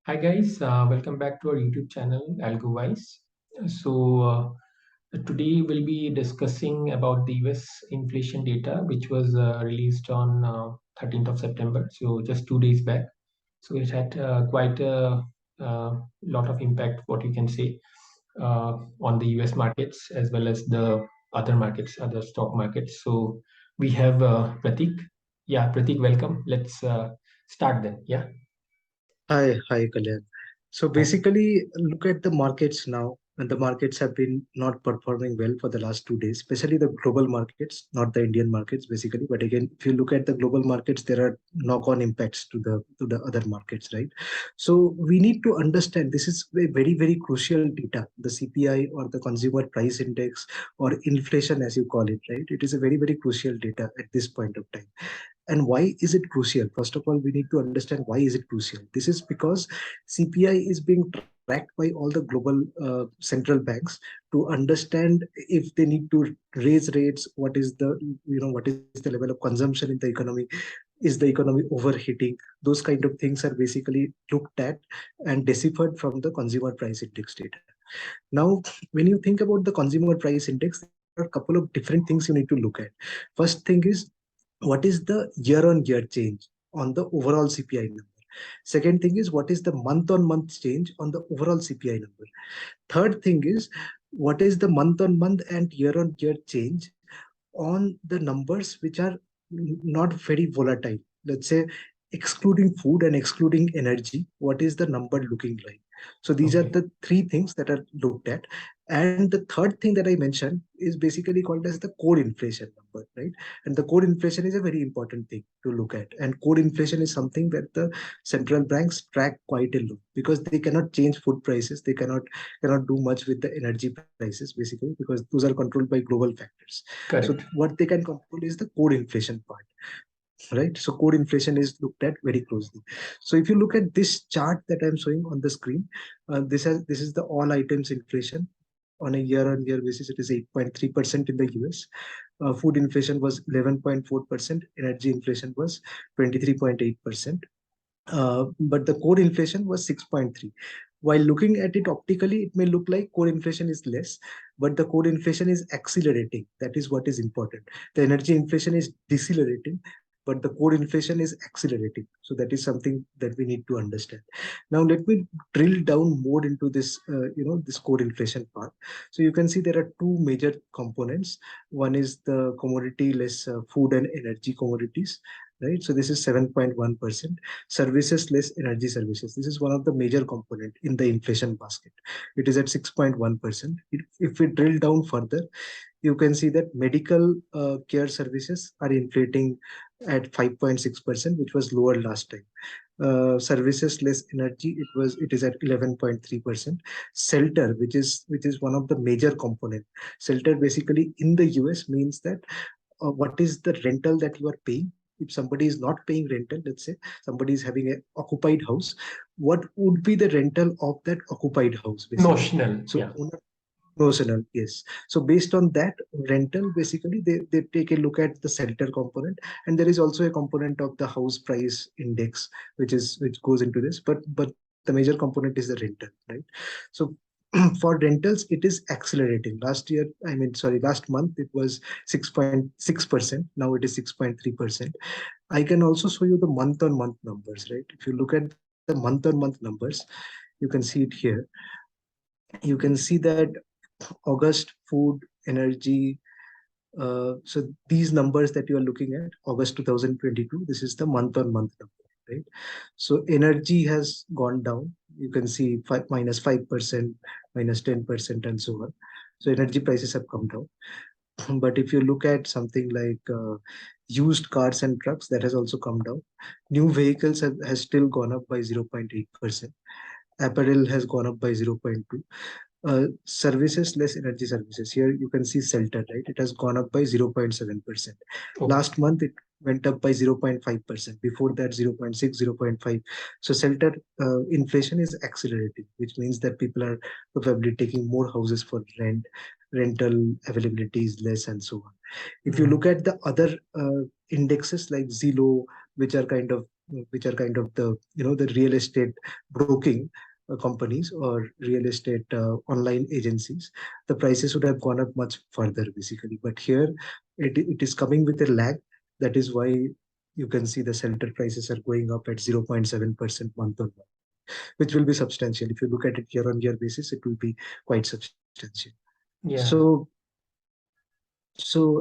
Hi guys, welcome back to our YouTube channel AlgoWise. So today we'll be discussing about the US inflation data, which was released on 13th of September, so just 2 days back. So it had quite a lot of impact, what you can say, on the US markets as well as the other markets, other stock markets. So we have Pratik. Yeah, Pratik, welcome. Let's start then. Yeah. Hi, Kalyan. So basically, look at the markets now, and the markets have been not performing well for the last 2 days, especially the global markets, not the Indian markets, basically. But again, if you look at the global markets, there are knock-on impacts to the other markets, right? So we need to understand this is a very crucial data, the CPI or the Consumer Price Index or inflation, as you call it, right? It is a very crucial data at this point of time. And why is it crucial? First of all, we need to understand why is it crucial. This is because CPI is being tracked by all the global central banks to understand if they need to raise rates, what is the level of consumption in the economy, is the economy overheating. Those kind of things are basically looked at and deciphered from the consumer price index data. Now, when you think about the consumer price index, there are a couple of different things you need to look at. First thing is, what is the year-on-year change on the overall CPI number? Second thing is, what is the month-on-month change on the overall CPI number? Third thing is, what is the month-on-month and year-on-year change on the numbers which are not very volatile? Let's say, excluding food and excluding energy, what is the number looking like? So these are Okay. the three things that are looked at. And the third thing that I mentioned is basically called as the core inflation number, right? And the core inflation is a very important thing to look at. And core inflation is something that the central banks track quite a lot, because they cannot change food prices. They cannot do much with the energy prices, basically, because those are controlled by global factors. So Correct. what they can control is the core inflation part, right? So core inflation is looked at very closely. So if you look at this chart that I'm showing on the screen, this is the all items inflation on a year-on-year basis. It is 8.3% in the US. Food inflation was 11.4%. Energy inflation was 23.8%. But the core inflation was 6.3. While looking at it optically, it may look like core inflation is less, but the core inflation is accelerating. That is what is important. The energy inflation is decelerating, but the core inflation is accelerating. So that is something that we need to understand. Now let me drill down more into this, this core inflation part. So you can see there are two major components. One is the commodity less food and energy commodities, right? So this is 7.1%. Services less energy services. This is one of the major component in the inflation basket. It is at 6.1%. If we drill down further, you can see that medical care services are inflating at 5.6%, which was lower last time. Services less energy, it is at 11.3%. Shelter, which is one of the major component. Shelter basically in the US means that what is the rental that you are paying. If somebody is not paying rental, let's say somebody is having an occupied house, what would be the rental of that occupied house, basically? Notional. So Yeah. notional, yes. So based on that rental, basically they take a look at the shelter component, and there is also a component of the house price index, which goes into this, but the major component is the rental, right? So for rentals, it is accelerating. Last month it was 6.6%. Now it is 6.3%. I can also show you the month on month numbers, right? If you look at the month on month numbers, you can see it here. You can see that August food, energy. So these numbers that you are looking at, August 2022, this is the month on month number, right? So energy has gone down. You can see 5%, minus 10%, and so on. So energy prices have come down. But if you look at something like used cars and trucks, that has also come down. New vehicles has still gone up by 0.8%. Apparel has gone up by 0.2. Services less energy services, here you can see shelter, right? It has gone up by 0.7%. Okay. Last month it went up by 0.5%. Before that, 0.6, 0.5. So shelter inflation is accelerating, which means that people are probably taking more houses for rent. Rental availability is less, and so on. If you look Mm. at the other indexes like Zillow, which are kind of which are kind of the the real estate broking companies or real estate online agencies, the prices would have gone up much further basically. But here it is coming with a lag. That is why you can see the shelter prices are going up at 0.7% month on month, which will be substantial. If you look at it year on year basis, it will be quite substantial. Yeah. So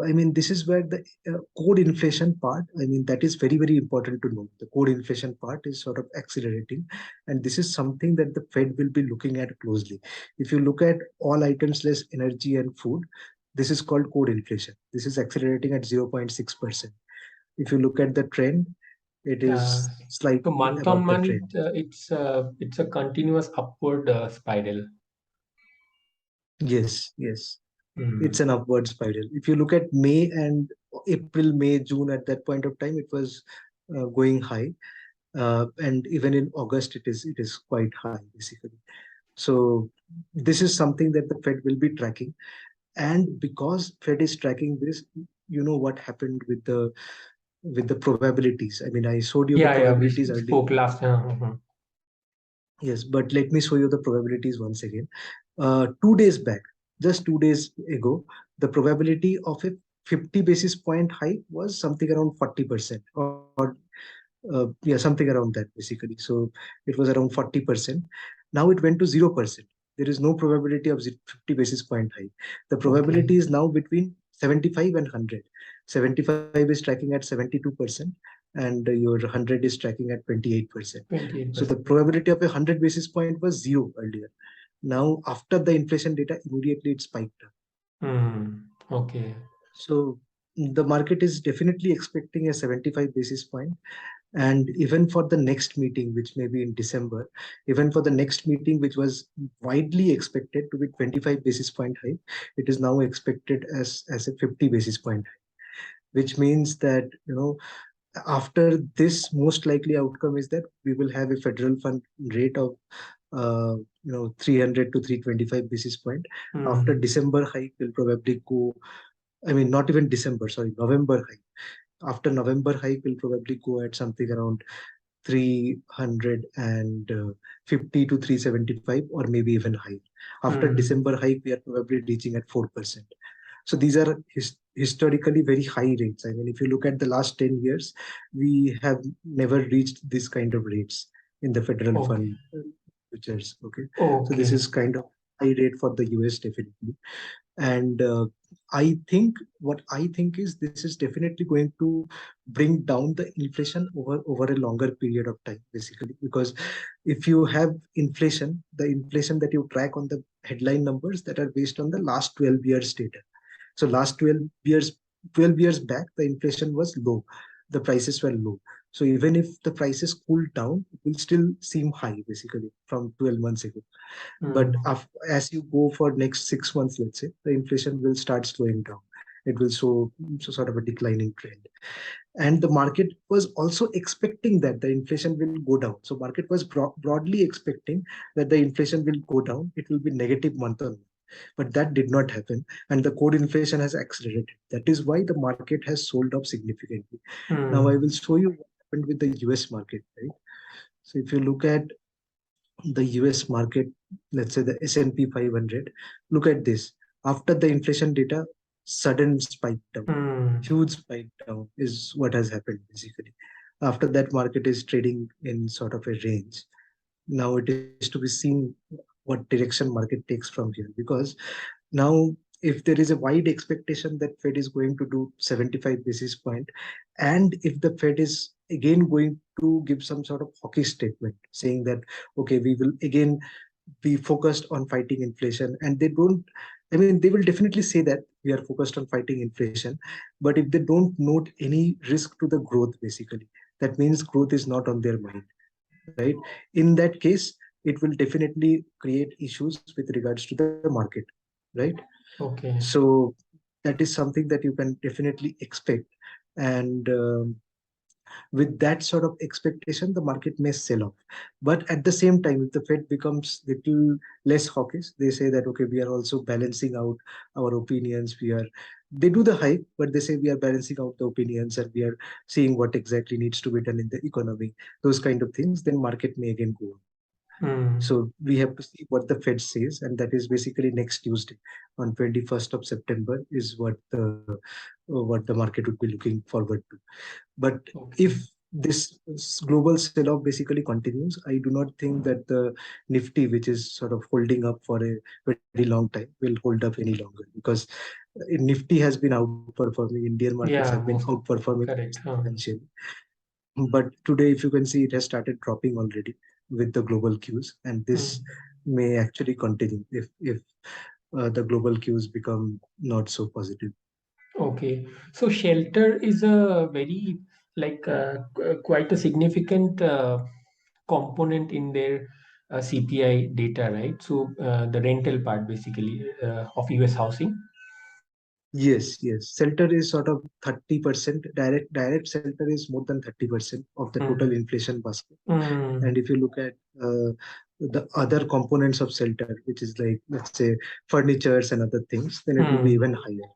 I mean, this is where the core inflation part, I mean, that is very, very important to know. The core inflation part is sort of accelerating. And this is something that the Fed will be looking at closely. If you look at all items less energy and food, this is called core inflation. This is accelerating at 0.6%. If you look at the trend, it Yeah. is So slightly month on above the month, trend. it's a continuous upward spiral. Yes, yes. It's Mm. an upward spiral. If you look at May and April, May, June, at that point of time, it was going high. And even in August, it is quite high, basically. So this is something that the Fed will be tracking. And because Fed is tracking this, you know what happened with the probabilities. I mean, I showed you the Yeah, yeah, we probabilities earlier. spoke last. Yes, but let me show you the probabilities once again. 2 days back, just 2 days ago, the probability of a 50 basis point hike was something around 40%, or yeah, something around that basically. So it was around 40%. Now it went to 0%. There is no probability of 50 basis point hike. The Okay, probability is now between 75 and 100. 75 is tracking at 72%, and your 100 is tracking at 28%. So the 28%. probability of a 100 basis point was zero earlier. Now, after the inflation data, immediately it spiked up. Okay. So the market is definitely expecting a 75 basis point. And even for the next meeting, which may be in December, even for the next meeting, which was widely expected to be 25 basis point high, it is now expected as a 50 basis point high, which means that, after this, most likely outcome is that we will have a federal fund rate of 300 to 325 basis point. After Mm. December hike will probably go, I mean, not even December, sorry, November hike. After November hike will probably go at something around 350 to 375, or maybe even higher. After Mm. December hike, we are probably reaching at 4%. So these are historically very high rates. I mean, if you look at the last 10 years, we have never reached this kind of rates in the federal Okay. fund futures. Okay. So this Okay. is kind of high rate for the US definitely. And I think is this is definitely going to bring down the inflation over a longer period of time, basically. Because if you have inflation, the inflation that you track on the headline numbers that are based on the last 12 years data. So last 12 years back, the inflation was low, the prices were low. So even if the prices cooled down, it will still seem high, basically, from 12 months ago. But Mm. as you go for next 6 months, let's say, the inflation will start slowing down. It will show sort of a declining trend. And the market was also expecting that the inflation will go down. So market was broadly expecting that the inflation will go down. It will be negative month on month. But that did not happen, and the core inflation has accelerated. That is why the market has sold off significantly. Now I Mm. will show you what happened with the US market, right? So if you look at the US market, let's say the S&P 500, look at this. After the inflation data, sudden spike down, Mm. huge spike down is what has happened basically. After that, market is trading in sort of a range. Now it is to be seen what direction market takes from here, because now, if there is a wide expectation that Fed is going to do 75 basis point, and if the Fed is again going to give some sort of hawkish statement saying that, okay, we will again be focused on fighting inflation, and they don't, I mean, they will definitely say that we are focused on fighting inflation, but if they don't note any risk to the growth, basically, that means growth is not on their mind, right? In that case, it will definitely create issues with regards to the market, right? Okay. So that is something that you can definitely expect. And with that sort of expectation, the market may sell off. But at the same time, if the Fed becomes little less hawkish, they say that, okay, we are also balancing out our opinions. We are they do the hype, but they say we are balancing out the opinions and we are seeing what exactly needs to be done in the economy, those kind of things, then market may again go up. Hmm. So we have to see what the Fed says, and that is basically next Tuesday, on 21st of September, is what the market would be looking forward to. But Okay. if this global sell-off basically continues, I do not think that the Nifty, which is sort of holding up for a very long time, will hold up any longer, because Nifty has been outperforming. Indian markets have Yeah, been most outperforming correct. substantially. But today, if you can see, it has started dropping already with the global cues, and Hmm. this may actually continue if the global cues become not so positive. Okay. So shelter is a very like quite a significant component in their CPI data, right? So the rental part basically of US housing. Yes, yes. Shelter is sort of 30%. Direct shelter is more than 30% of the total Mm. inflation basket. And Mm. if you look at the other components of shelter, which is like, let's say, furnitures and other things, then it would be even Mm. higher.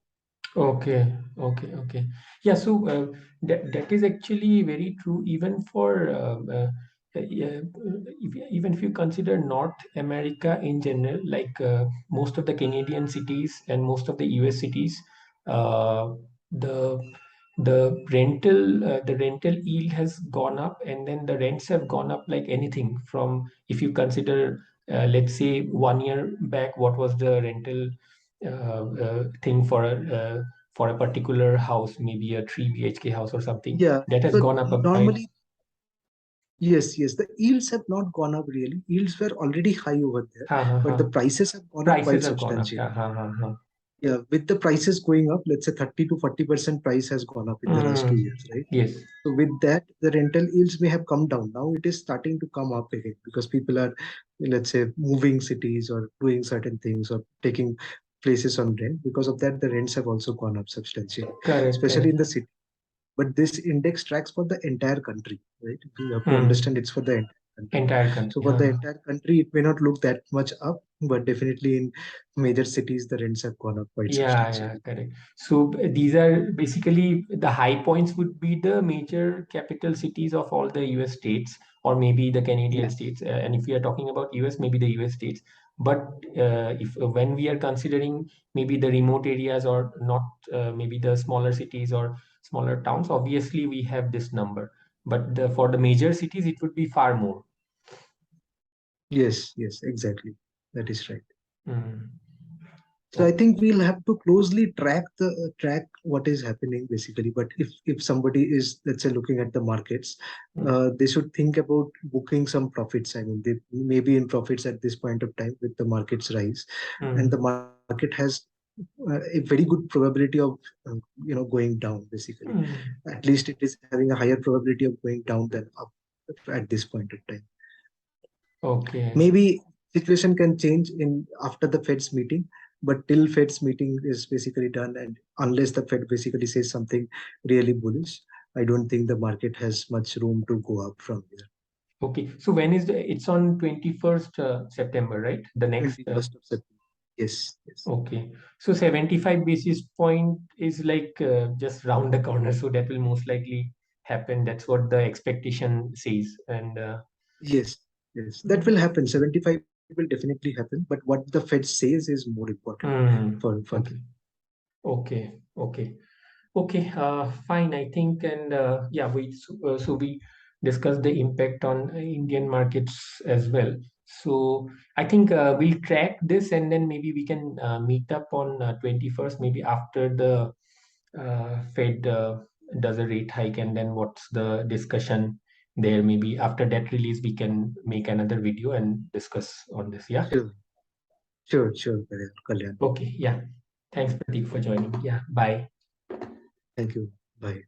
Okay, okay, okay. Yeah, so that is actually very true even for yeah, even if you consider North America in general, like most of the Canadian cities and most of the US cities, uh, the the rental yield has gone up, and then the rents have gone up like anything from, if you consider let's say 1 year back, what was the rental thing for a particular house, maybe a 3 BHK house or something, Yeah. that has So gone up by. normally, yes, yes, the yields have not gone up really. Yields were already high over there, Ha, ha, but ha. the prices have gone up Prices quite have gone up. substantially. Yeah, ha, ha, ha. Yeah, with the prices going up, let's say 30 to 40% price has gone up in the last 2 years, right? Yes, So with that, the rental yields may have come down. Now it is starting to come up again because people are, let's say, moving cities or doing certain things or taking places on rent. Because of that, the rents have also gone up substantially, correct, especially correct. in the city. But this index tracks for the entire country, right? You have to Hmm. understand it's for the entire country. Entire So country. for Ha, the ha. entire country, it may not look that much up, but definitely in major cities, the rents have gone up quite Yeah, yeah, substantially. correct. So these are basically the high points would be the major capital cities of all the US states, or maybe the Canadian Yes. states. And if we are talking about US, maybe the US states. But if when we are considering maybe the remote areas or not, maybe the smaller cities or smaller towns, obviously we have this number. But for the major cities, it would be far more. Yes, yes, exactly. That is right. Mm. So I Okay. think we'll have to closely track what is happening basically. But if somebody is, let's say, looking at the markets, Mm. they should think about booking some profits. I mean, they may be in profits at this point of time with the market's rise, and the Mm. market has a very good probability of going down basically. Mm. At least it is having a higher probability of going down than up at this point of time. Okay. Maybe situation can change in after the Fed's meeting, but till Fed's meeting is basically done, and unless the Fed basically says something really bullish, I don't think the market has much room to go up from here. Okay. So when is it's on 21st September, right? The next. 21st of September. Yes, yes. Okay. So 75 basis point is like just round the corner. So that will most likely happen. That's what the expectation says. And Yes, yes. That will mm, happen. 75 will definitely happen, but what the Fed says is more important for that. okay. Okay. Okay. Okay, fine. I think, and yeah, so we discussed the impact on Indian markets as well. So I think we'll track this, and then maybe we can meet up on 21st, maybe after the Fed does a rate hike, and then what's the discussion there? Maybe after that release, we can make another video and discuss on this. Yeah. Sure, sure, Kalyan. Okay. Yeah. Thanks, Pratik, for joining. Yeah. Bye. Thank you. Bye.